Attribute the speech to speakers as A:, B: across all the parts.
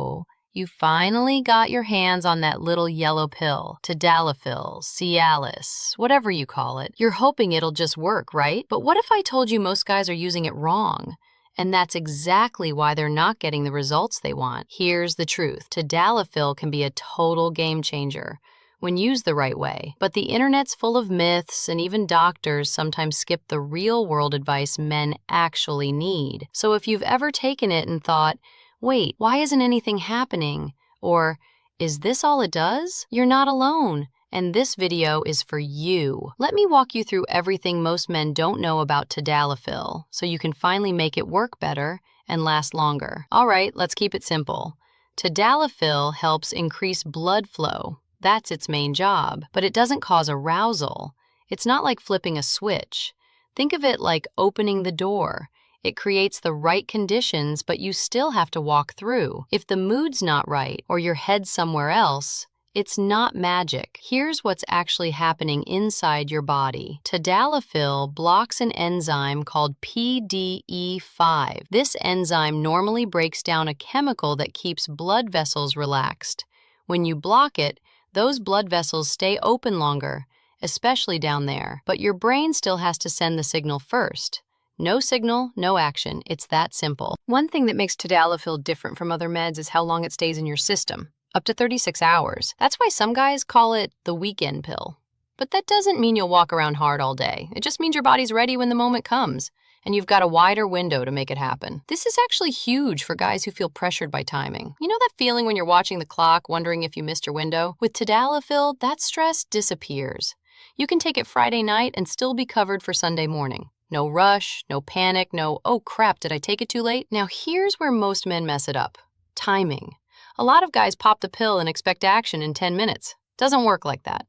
A: So, you finally got your hands on that little yellow pill, Tadalafil, Cialis, whatever you call it. You're hoping it'll just work, right? But what if I told you most guys are using it wrong? And that's exactly why they're not getting the results they want. Here's the truth. Tadalafil can be a total game changer when used the right way. But the internet's full of myths, and even doctors sometimes skip the real-world advice men actually need. So if you've ever taken it and thought, wait, why isn't anything happening? Or, is this all it does? You're not alone. And this video is for you. Let me walk you through everything most men don't know about Tadalafil so you can finally make it work better and last longer. All right, let's keep it simple. Tadalafil helps increase blood flow. That's its main job, but it doesn't cause arousal. It's not like flipping a switch. Think of it like opening the door. It creates the right conditions, but you still have to walk through. If the mood's not right or your head's somewhere else, it's not magic. Here's what's actually happening inside your body. Tadalafil blocks an enzyme called PDE5. This enzyme normally breaks down a chemical that keeps blood vessels relaxed. When you block it, those blood vessels stay open longer, especially down there. But your brain still has to send the signal first. No signal, no action. It's that simple. One thing that makes Tadalafil different from other meds is how long it stays in your system. Up to 36 hours. That's why some guys call it the weekend pill. But that doesn't mean you'll walk around hard all day. It just means your body's ready when the moment comes, and you've got a wider window to make it happen. This is actually huge for guys who feel pressured by timing. You know that feeling when you're watching the clock, wondering if you missed your window? With Tadalafil, that stress disappears. You can take it Friday night and still be covered for Sunday morning. No rush, no panic, no, oh crap, did I take it too late? Now here's where most men mess it up. Timing. A lot of guys pop the pill and expect action in 10 minutes. Doesn't work like that.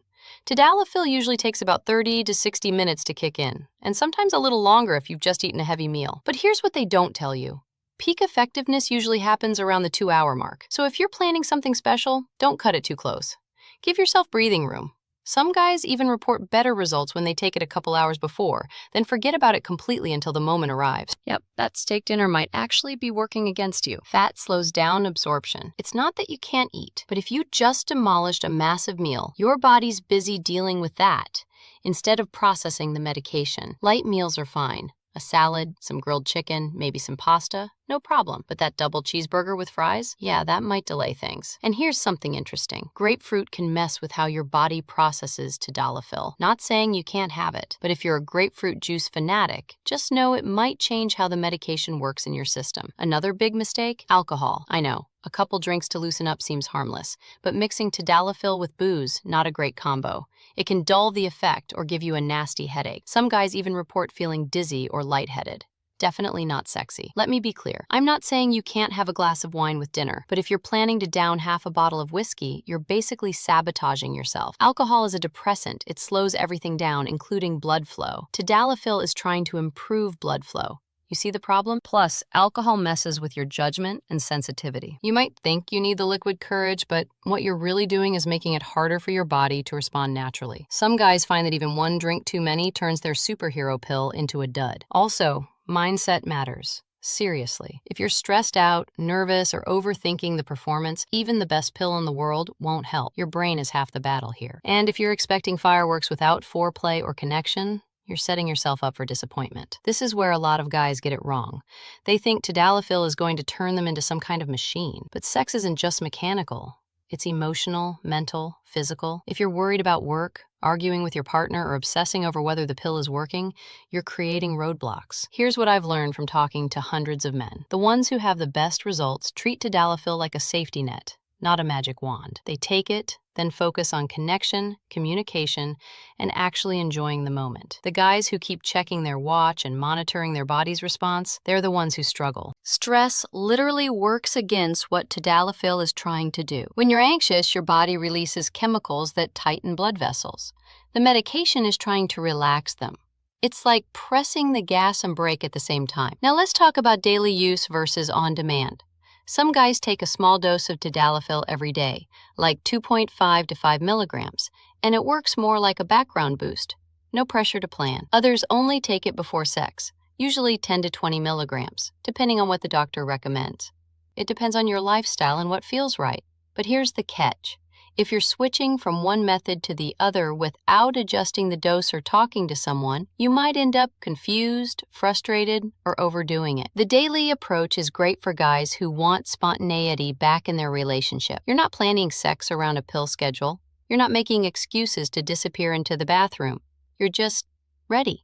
A: Tadalafil usually takes about 30 to 60 minutes to kick in, and sometimes a little longer if you've just eaten a heavy meal. But here's what they don't tell you. Peak effectiveness usually happens around the 2-hour mark. So if you're planning something special, don't cut it too close. Give yourself breathing room. Some guys even report better results when they take it a couple hours before, then forget about it completely until the moment arrives. Yep, that steak dinner might actually be working against you. Fat slows down absorption. It's not that you can't eat, but if you just demolished a massive meal, your body's busy dealing with that instead of processing the medication. Light meals are fine. A salad, some grilled chicken, maybe some pasta, no problem. But that double cheeseburger with fries? Yeah, that might delay things. And here's something interesting. Grapefruit can mess with how your body processes Tadalafil. Not saying you can't have it, but if you're a grapefruit juice fanatic, just know it might change how the medication works in your system. Another big mistake? Alcohol. I know. A couple drinks to loosen up seems harmless, but mixing Tadalafil with booze, not a great combo. It can dull the effect or give you a nasty headache. Some guys even report feeling dizzy or lightheaded. Definitely not sexy. Let me be clear. I'm not saying you can't have a glass of wine with dinner, but if you're planning to down half a bottle of whiskey, you're basically sabotaging yourself. Alcohol is a depressant. It slows everything down, including blood flow. Tadalafil is trying to improve blood flow. You see the problem? Plus, alcohol messes with your judgment and sensitivity. You might think you need the liquid courage, but what you're really doing is making it harder for your body to respond naturally. Some guys find that even one drink too many turns their superhero pill into a dud. Also, mindset matters. Seriously. If you're stressed out, nervous, or overthinking the performance, even the best pill in the world won't help. Your brain is half the battle here. And if you're expecting fireworks without foreplay or connection, you're setting yourself up for disappointment. This is where a lot of guys get it wrong. They think Tadalafil is going to turn them into some kind of machine. But sex isn't just mechanical. It's emotional, mental, physical. If you're worried about work, arguing with your partner, or obsessing over whether the pill is working, you're creating roadblocks. Here's what I've learned from talking to hundreds of men. The ones who have the best results treat Tadalafil like a safety net, not a magic wand. They take it, then focus on connection, communication, and actually enjoying the moment. The guys who keep checking their watch and monitoring their body's response, they're the ones who struggle. Stress literally works against what Tadalafil is trying to do. When you're anxious, your body releases chemicals that tighten blood vessels. The medication is trying to relax them. It's like pressing the gas and brake at the same time. Now let's talk about daily use versus on-demand. Some guys take a small dose of Tadalafil every day, like 2.5 to 5 milligrams, and it works more like a background boost. No pressure to plan. Others only take it before sex, usually 10 to 20 milligrams, depending on what the doctor recommends. It depends on your lifestyle and what feels right. But here's the catch. If you're switching from one method to the other without adjusting the dose or talking to someone, you might end up confused, frustrated, or overdoing it. The daily approach is great for guys who want spontaneity back in their relationship. You're not planning sex around a pill schedule. You're not making excuses to disappear into the bathroom. You're just ready.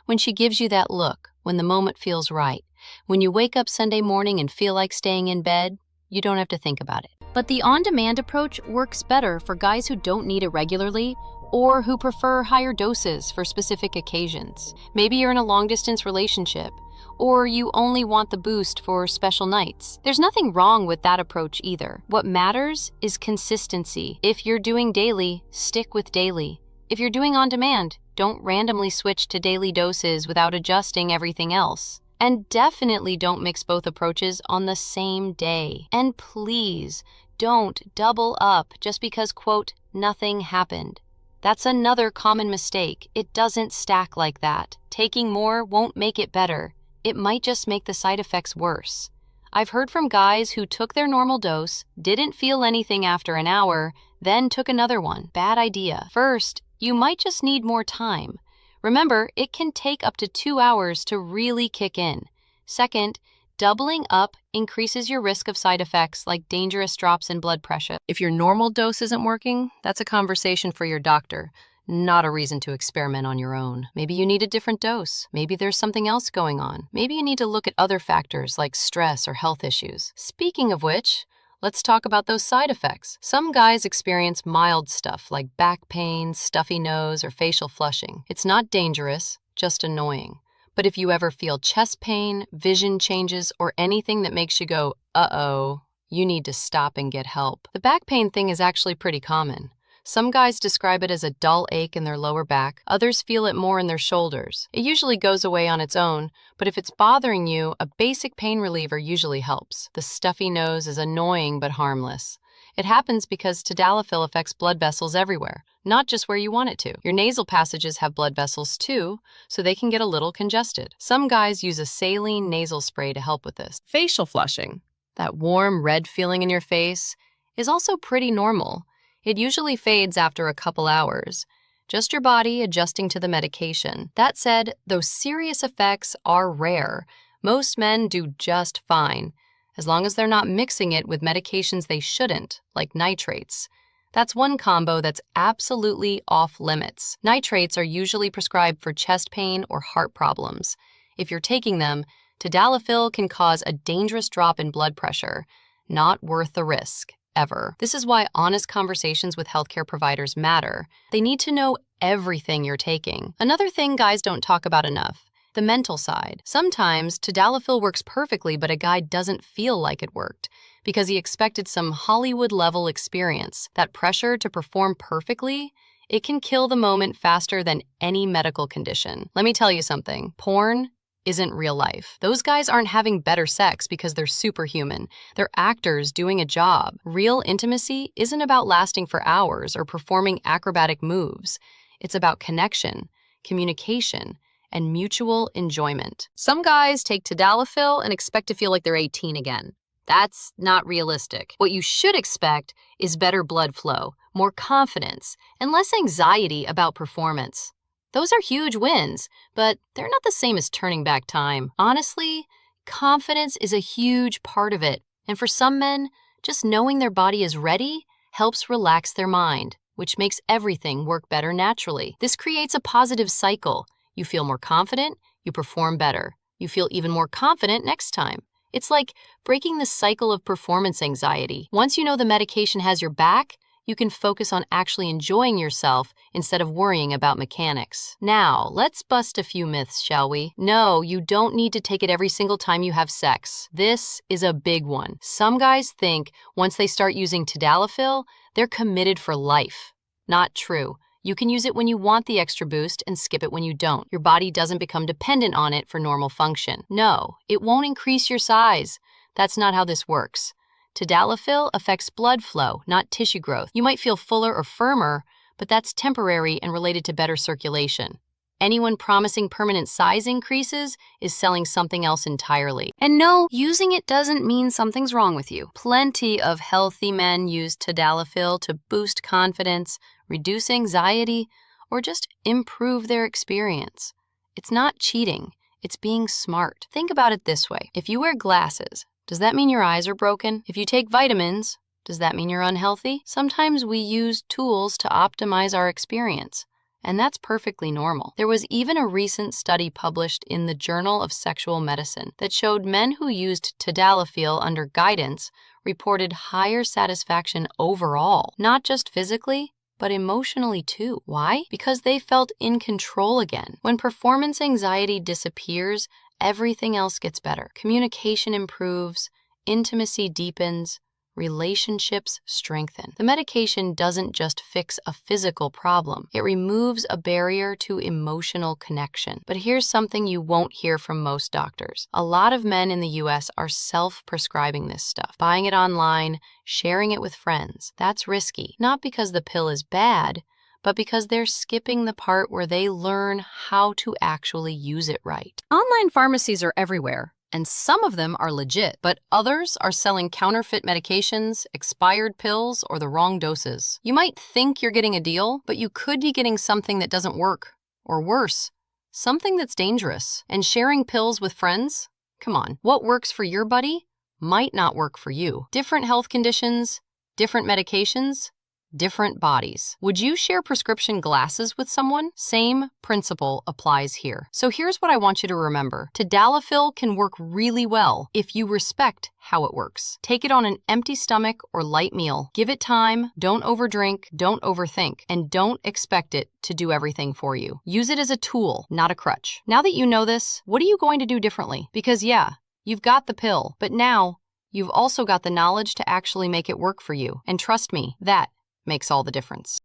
A: When she gives you that look, when the moment feels right, when you wake up Sunday morning and feel like staying in bed, you don't have to think about it. But the on-demand approach works better for guys who don't need it regularly or who prefer higher doses for specific occasions. Maybe you're in a long-distance relationship, or you only want the boost for special nights. There's nothing wrong with that approach either. What matters is consistency. If you're doing daily, stick with daily. If you're doing on-demand, don't randomly switch to daily doses without adjusting everything else. And definitely don't mix both approaches on the same day. And please, don't double up just because, quote, nothing happened. That's another common mistake. It doesn't stack like that. Taking more won't make it better. It might just make the side effects worse. I've heard from guys who took their normal dose, didn't feel anything after an hour, then took another one. Bad idea. First, you might just need more time. Remember, it can take up to 2 hours to really kick in. Second, doubling up increases your risk of side effects like dangerous drops in blood pressure. If your normal dose isn't working, that's a conversation for your doctor, not a reason to experiment on your own. Maybe you need a different dose. Maybe there's something else going on. Maybe you need to look at other factors like stress or health issues. Speaking of which, let's talk about those side effects. Some guys experience mild stuff like back pain, stuffy nose, or facial flushing. It's not dangerous, just annoying. But if you ever feel chest pain, vision changes, or anything that makes you go, uh-oh, you need to stop and get help. The back pain thing is actually pretty common. Some guys describe it as a dull ache in their lower back. Others feel it more in their shoulders. It usually goes away on its own, but if it's bothering you, a basic pain reliever usually helps. The stuffy nose is annoying but harmless. It happens because Tadalafil affects blood vessels everywhere, not just where you want it to. Your nasal passages have blood vessels too, so they can get a little congested. Some guys use a saline nasal spray to help with this. Facial flushing, that warm red feeling in your face, is also pretty normal. It usually fades after a couple hours, just your body adjusting to the medication. That said, those serious effects are rare. Most men do just fine, as long as they're not mixing it with medications they shouldn't, like nitrates. That's one combo that's absolutely off limits. Nitrates are usually prescribed for chest pain or heart problems. If you're taking them, Tadalafil can cause a dangerous drop in blood pressure. Not worth the risk. Ever. This is why honest conversations with healthcare providers matter. They need to know everything you're taking. Another thing guys don't talk about enough, the mental side. Sometimes Tadalafil works perfectly, but a guy doesn't feel like it worked because he expected some Hollywood-level experience. That pressure to perform perfectly, it can kill the moment faster than any medical condition. Let me tell you something. Porn isn't real life. Those guys aren't having better sex because they're superhuman. They're actors doing a job. Real intimacy isn't about lasting for hours or performing acrobatic moves. It's about connection, communication, and mutual enjoyment. Some guys take Tadalafil and expect to feel like they're 18 again. That's not realistic. What you should expect is better blood flow, more confidence, and less anxiety about performance. Those are huge wins, but they're not the same as turning back time. Honestly, confidence is a huge part of it. And for some men, just knowing their body is ready helps relax their mind, which makes everything work better naturally. This creates a positive cycle. You feel more confident, you perform better. You feel even more confident next time. It's like breaking the cycle of performance anxiety. Once you know the medication has your back, you can focus on actually enjoying yourself instead of worrying about mechanics. Now, let's bust a few myths, shall we? No, you don't need to take it every single time you have sex. This is a big one. Some guys think once they start using Tadalafil, they're committed for life. Not true. You can use it when you want the extra boost and skip it when you don't. Your body doesn't become dependent on it for normal function. No, it won't increase your size. That's not how this works. Tadalafil affects blood flow, not tissue growth. You might feel fuller or firmer, but that's temporary and related to better circulation. Anyone promising permanent size increases is selling something else entirely. And no, using it doesn't mean something's wrong with you. Plenty of healthy men use Tadalafil to boost confidence, reduce anxiety, or just improve their experience. It's not cheating, it's being smart. Think about it this way. If you wear glasses, does that mean your eyes are broken? If you take vitamins, does that mean you're unhealthy? Sometimes we use tools to optimize our experience, and that's perfectly normal. There was even a recent study published in the Journal of Sexual Medicine that showed men who used Tadalafil under guidance reported higher satisfaction overall, not just physically, but emotionally too. Why? Because they felt in control again. When performance anxiety disappears, everything else gets better. Communication improves, intimacy deepens, relationships strengthen. The medication doesn't just fix a physical problem, it removes a barrier to emotional connection. But here's something you won't hear from most doctors. A lot of men in the US are self-prescribing this stuff, buying it online, sharing it with friends. That's risky, not because the pill is bad, but because they're skipping the part where they learn how to actually use it right. Online pharmacies are everywhere, and some of them are legit, but others are selling counterfeit medications, expired pills, or the wrong doses. You might think you're getting a deal, but you could be getting something that doesn't work, or worse, something that's dangerous. And sharing pills with friends? Come on, what works for your buddy might not work for you. Different health conditions, different medications, different bodies. Would you share prescription glasses with someone? Same principle applies here. So here's what I want you to remember. Tadalafil can work really well if you respect how it works. Take it on an empty stomach or light meal. Give it time, don't overdrink, don't overthink, and don't expect it to do everything for you. Use it as a tool, not a crutch. Now that you know this, what are you going to do differently? Because yeah, you've got the pill, but now you've also got the knowledge to actually make it work for you. And trust me, that makes all the difference.